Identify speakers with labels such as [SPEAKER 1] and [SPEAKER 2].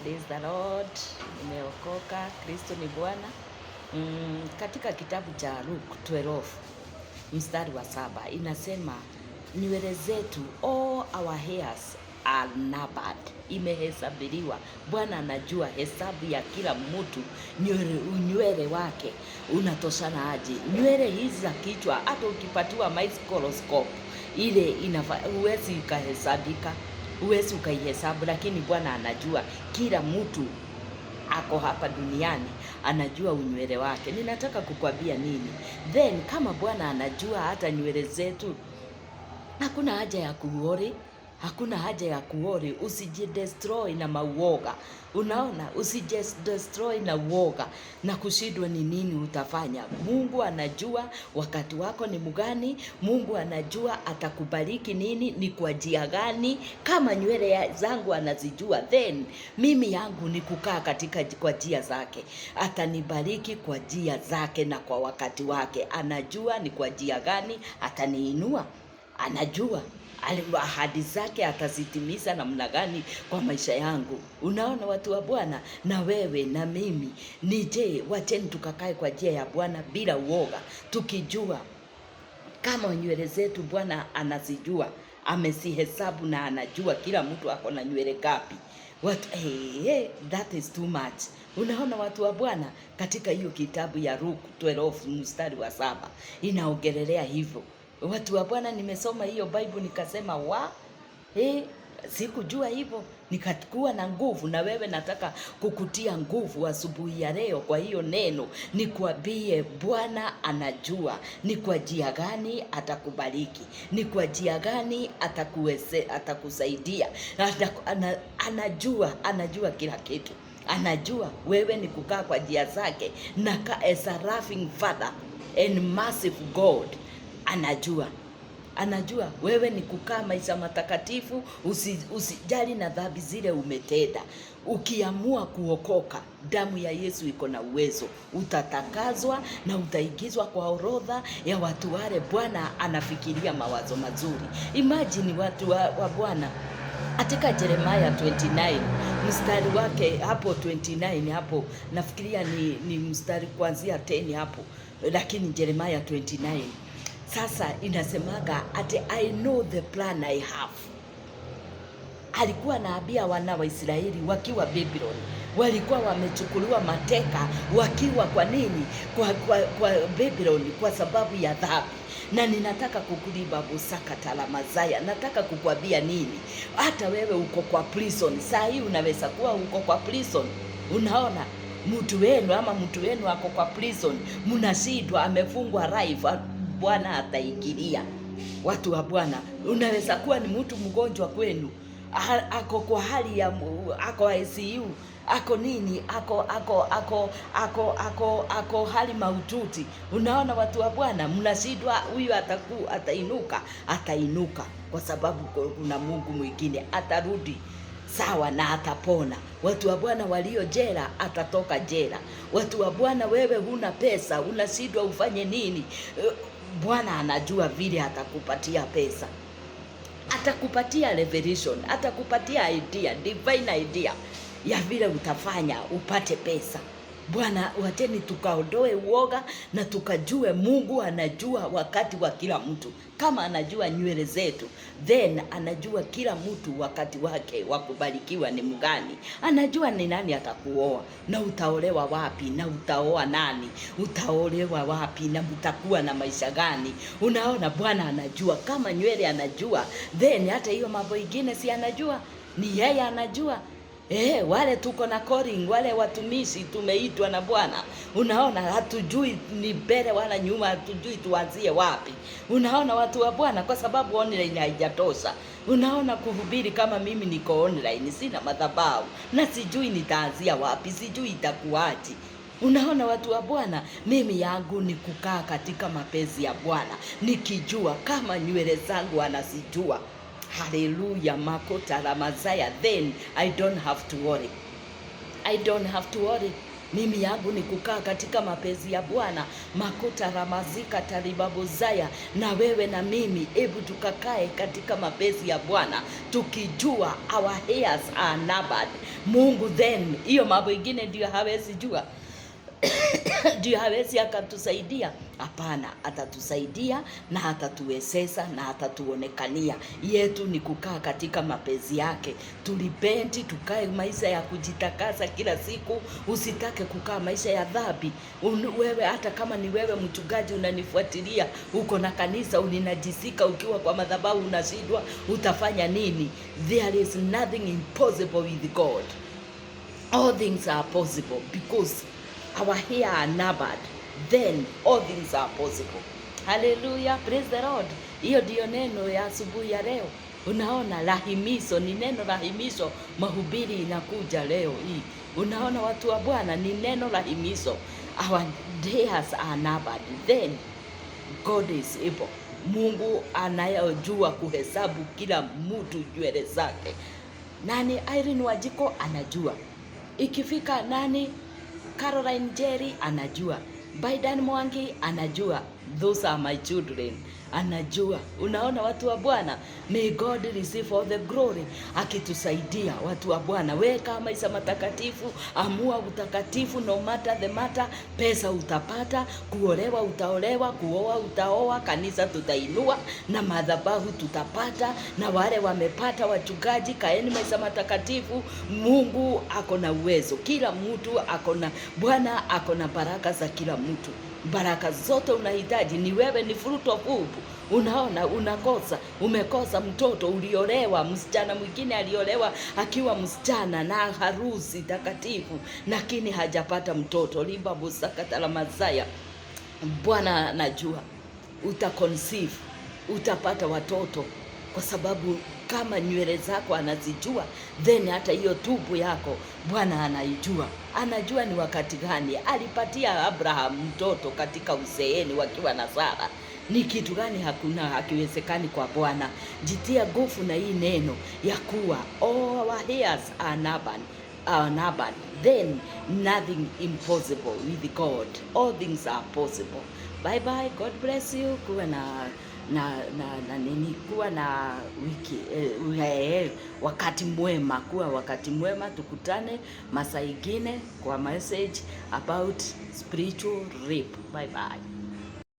[SPEAKER 1] Praise the Lord. Nimeokoka, Kristo ni Bwana. Katika kitabu cha Luke 12 mstari wa 7 inasema nywele zetu, all our hairs are numbered, imehesabiliwa. Bwana anajua hesabu ya kila mtu, nywele wake unatoshana aje. Nywele hizi za kichwa hata ukipatiwa microscope ile huwezi ikahesabika, huwezi ukaihesabu, lakini Bwana anajua kila mtu ako hapa duniani, anajua unywele wake. Ninataka kukwambia nini? Then kama Bwana anajua hata nywele zetu, hakuna haja ya kuori, hakuna haja ya kuori. Usijidestroy na mauoga. Unaona, usijidestroy na uoga na kushindwa ni nini utafanya. Mungu anajua wakati wako ni mgani. Mungu anajua atakubariki nini, ni kwa njia gani. Kama nywele zangu anazijua, then mimi yangu ni kukaa katika kwa njia zake. Atanibariki kwa njia zake na kwa wakati wake. Anajua ni kwa njia gani ataniinua. Anajua ahadi zake atazitimiza namna gani kwa maisha yangu. Unaona watu wa Bwana, na wewe na mimi nije, wacheni tukakae kwa njia ya Bwana bila uoga, tukijua kama nywele zetu Bwana anazijua, amesihesabu na anajua kila mtu ako na nywele ngapi. That is too much. Unaona watu wa Bwana, katika hiyo kitabu ya Luke 12 mstari wa 7 inaongelelea hivyo. Watu wa Bwana, nimesoma hiyo Bible nikasema sikujua hivyo, nikakuwa na nguvu. Na wewe nataka kukutia nguvu asubuhi ya leo kwa hiyo neno, nikwambie Bwana anajua ni kwa njia gani atakubariki, ni kwa njia gani atakusaidia. Anajua kila kitu. Anajua wewe ni kukaa kwa njia zake, na as a loving Father and merciful God. Anajua wewe ni kukaa maisha matakatifu, usijali na dhambi zile umetenda. Ukiamua kuokoka, damu ya Yesu iko na uwezo, utatakazwa na utaingizwa kwa orodha ya watu wale Bwana anafikiria mawazo mazuri. Imagine watu wa Bwana katika Jeremiah 29 mstari wake hapo 29 hapo, nafikiria ni mstari kuanzia 10 hapo, lakini Jeremiah 29 sasa inasemaga ati I know the plan I have. Alikuwa anaambia wana wa Israeli wakiwa Babylon, walikuwa wamechukuliwa mateka wakiwa kwa nini? Kwa Babylon, kwa sababu ya dhambi. Na ninataka kukuliba busaka talamazaya, nataka kukwambia nini? Hata wewe uko kwa prison saa hii, unaweza kuwa uko kwa prison. Unaona mtu wenu ako kwa prison, mnashindwa, amefungwa life. Bwana ataingilia. Watu wa Bwana, unaweza kuwa ni mtu mgonjwa kwenu, ako kwa hali ya ako ICU, ako nini, ako hali mahututi. Unaona watu wa Bwana, mnashindwa, huyu atainuka kwa sababu kuna Mungu mwingine, atarudi sawa na atapona. Watu wa Bwana, walio jela atatoka jela. Watu wa Bwana, wewe huna pesa, unashindwa ufanye nini, Bwana anajua vile atakupatia pesa, atakupatia revelation, atakupatia idea, divine idea ya vile utafanya upate pesa. Bwana, wacheni tukaondoe uoga na tukajue Mungu anajua wakati wa kila mtu. Kama anajua nywele zetu, then anajua kila mtu wakati wake wa kubarikiwa ni mgani. Anajua ni nani atakuoa na utaolewa wapi, na utaoa nani, utaolewa wapi, na mtakuwa na maisha gani. Unaona, Bwana anajua. Kama nywele anajua, then hata hiyo mambo mengine si anajua, ni yeye anajua. Wale tuko na calling, wale watumishi tumeitwa na Bwana. Unaona, hatujui ni mbele wala nyuma, hatujui tuanzie wapi. Unaona watu wa Bwana, kwa sababu online haijatosha. Unaona, kuhubiri kama mimi niko online, sina madhabahu na sijui nitaanzia wapi, sijui itakuwaje. Unaona watu wa Bwana, mimi yangu ni kukaa katika mapenzi ya Bwana, nikijua kama nywele zangu anazijua. Hallelujah, makota la mazaya, then I don't have to worry. Mimi yangu ni kukaa katika mapenzi ya Bwana. Makuta ramazika taribabuzaya, na wewe na mimi, hebu tukakae katika mapenzi ya Bwana, tukijua our hairs are numbered. Mungu then, hiyo mambo ingine ndio hawezi jua ndio hawezi akatusaidia? Hapana, atatusaidia na atatuwezesha na atatuonekania. Yetu ni kukaa katika mapenzi yake. Tulipenti tukae maisha ya kujitakasa kila siku. Usitake kukaa maisha ya dhambi. Wewe hata kama ni wewe mchungaji unanifuatilia, uko na kanisa, uninajisika ukiwa kwa madhabahu, unashindwa utafanya nini? There is nothing impossible with God. All things are possible because our hair are numbered, then all things are possible. Hallelujah, praise the Lord. Hiyo ndio neno ya asubuhi ya leo. Unaona, lahimizo ni neno lahimizo, mahubiri inakuja leo hii. Unaona watu wa Bwana, ni neno lahimizo. Our days are numbered, then God is able. Mungu anayejua kuhesabu kila mtu nywele zake. Nani? Irene Wajiko anajua. Ikifika nani? Caroline Jerry anajua. Biden Mwangi anajua. Those are my children. Anajua. Unaona watu wa Bwana, may God receive all the glory. Akitusaidia watu wa Bwana, weka maisha matakatifu, amua utakatifu, no matter the matter. Pesa utapata, kuolewa utaolewa, kuoa utaoa, kanisa tutainua na madhabahu tutapata, na wale wamepata wachungaji, kaeni maisha matakatifu. Mungu ako na uwezo, kila mtu ako na, Bwana ako na baraka za kila mtu. Baraka zote unahitaji ni wewe, ni fruit of hope. Unaona, umekosa mtoto, uliolewa, msichana mwingine aliolewa akiwa msichana na harusi takatifu, lakini hajapata mtoto. Limba busaka la Mazaya. Bwana anajua utaconceive, utapata watoto, kwa sababu kama nywele zako anazijua, then hata hiyo tubu yako Bwana anaijua. Anajua ni wakati gani alipatia Abraham mtoto katika uzeeni wakiwa na Sara. Ni kitu gani hakuna hakiwezekani kwa Bwana? Jitia nguvu na hii neno ya kuwa all our hairs are numbered, then nothing impossible with God. All things are possible. Bye bye, God bless you. Kuwa kuwa na wiki wakati mwema, kuwa wakati mwema. Tukutane masaa ingine kwa message about spiritual rape. Bye bye.